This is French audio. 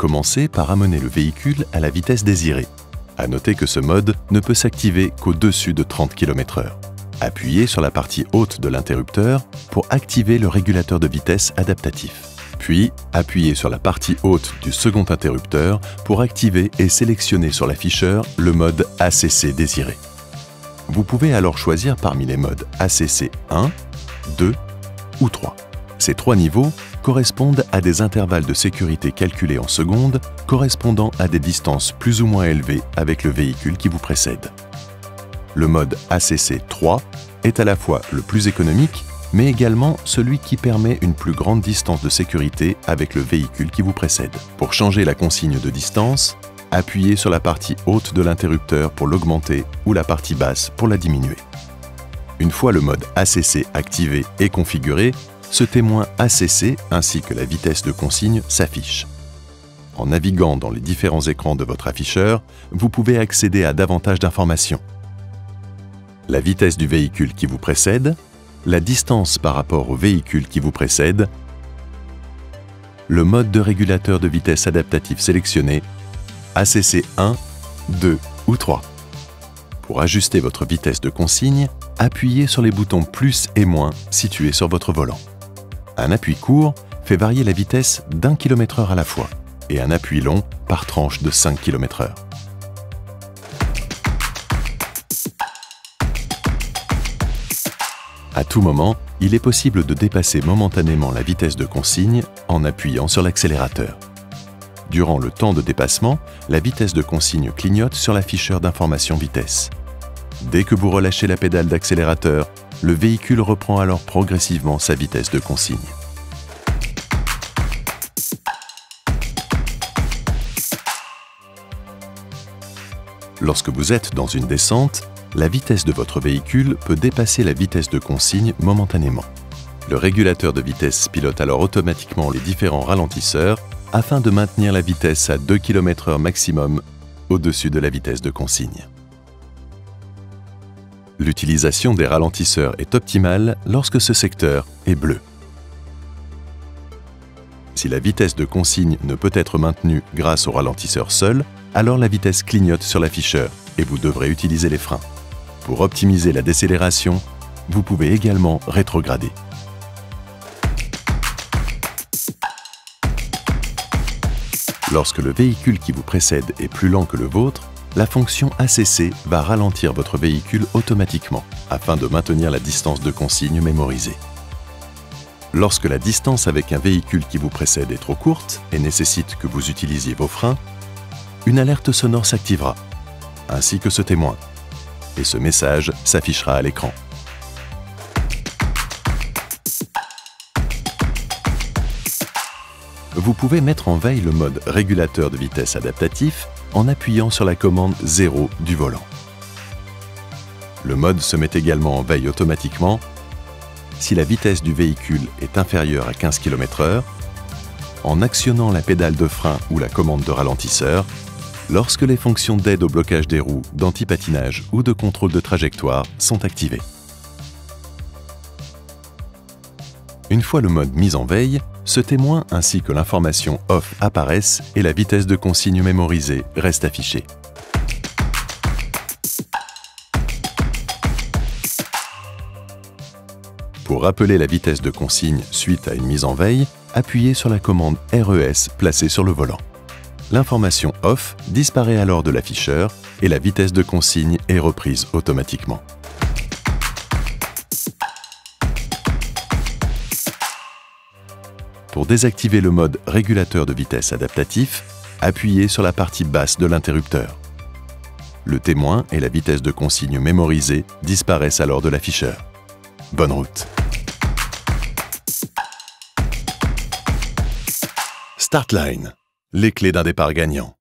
commencer par amener le véhicule à la vitesse désirée. À noter que ce mode ne peut s'activer qu'au-dessus de 30 km/h. Appuyez sur la partie haute de l'interrupteur pour activer le régulateur de vitesse adaptatif. Puis, appuyez sur la partie haute du second interrupteur pour activer et sélectionner sur l'afficheur le mode ACC désiré. Vous pouvez alors choisir parmi les modes ACC 1, 2 ou 3. Ces 3 niveaux correspondent à des intervalles de sécurité calculés en secondes correspondant à des distances plus ou moins élevées avec le véhicule qui vous précède. Le mode ACC 3 est à la fois le plus économique, mais également celui qui permet une plus grande distance de sécurité avec le véhicule qui vous précède. Pour changer la consigne de distance, appuyez sur la partie haute de l'interrupteur pour l'augmenter ou la partie basse pour la diminuer. Une fois le mode ACC activé et configuré, ce témoin ACC ainsi que la vitesse de consigne s'affichent. En naviguant dans les différents écrans de votre afficheur, vous pouvez accéder à davantage d'informations. La vitesse du véhicule qui vous précède, la distance par rapport au véhicule qui vous précède, le mode de régulateur de vitesse adaptatif sélectionné, ACC 1, 2 ou 3. Pour ajuster votre vitesse de consigne, appuyez sur les boutons plus et moins situés sur votre volant. Un appui court fait varier la vitesse d'1 km/h à la fois et un appui long par tranche de 5 km/h. À tout moment, il est possible de dépasser momentanément la vitesse de consigne en appuyant sur l'accélérateur. Durant le temps de dépassement, la vitesse de consigne clignote sur l'afficheur d'information vitesse. Dès que vous relâchez la pédale d'accélérateur, le véhicule reprend alors progressivement sa vitesse de consigne. Lorsque vous êtes dans une descente, la vitesse de votre véhicule peut dépasser la vitesse de consigne momentanément. Le régulateur de vitesse pilote alors automatiquement les différents ralentisseurs afin de maintenir la vitesse à 2 km/h maximum au-dessus de la vitesse de consigne. L'utilisation des ralentisseurs est optimale lorsque ce secteur est bleu. Si la vitesse de consigne ne peut être maintenue grâce au ralentisseur seul, alors la vitesse clignote sur l'afficheur et vous devrez utiliser les freins. Pour optimiser la décélération, vous pouvez également rétrograder. Lorsque le véhicule qui vous précède est plus lent que le vôtre, la fonction ACC va ralentir votre véhicule automatiquement afin de maintenir la distance de consigne mémorisée. Lorsque la distance avec un véhicule qui vous précède est trop courte et nécessite que vous utilisiez vos freins, une alerte sonore s'activera, ainsi que ce témoin, et ce message s'affichera à l'écran. Vous pouvez mettre en veille le mode régulateur de vitesse adaptatif en appuyant sur la commande 0 du volant. Le mode se met également en veille automatiquement si la vitesse du véhicule est inférieure à 15 km/h, en actionnant la pédale de frein ou la commande de ralentisseur, lorsque les fonctions d'aide au blocage des roues, d'anti-patinage ou de contrôle de trajectoire sont activées. Une fois le mode mis en veille, ce témoin ainsi que l'information OFF apparaissent et la vitesse de consigne mémorisée reste affichée. Pour rappeler la vitesse de consigne suite à une mise en veille, appuyez sur la commande RES placée sur le volant. L'information OFF disparaît alors de l'afficheur et la vitesse de consigne est reprise automatiquement. Pour désactiver le mode régulateur de vitesse adaptatif, appuyez sur la partie basse de l'interrupteur. Le témoin et la vitesse de consigne mémorisée disparaissent alors de l'afficheur. Bonne route! Startline, les clés d'un départ gagnant.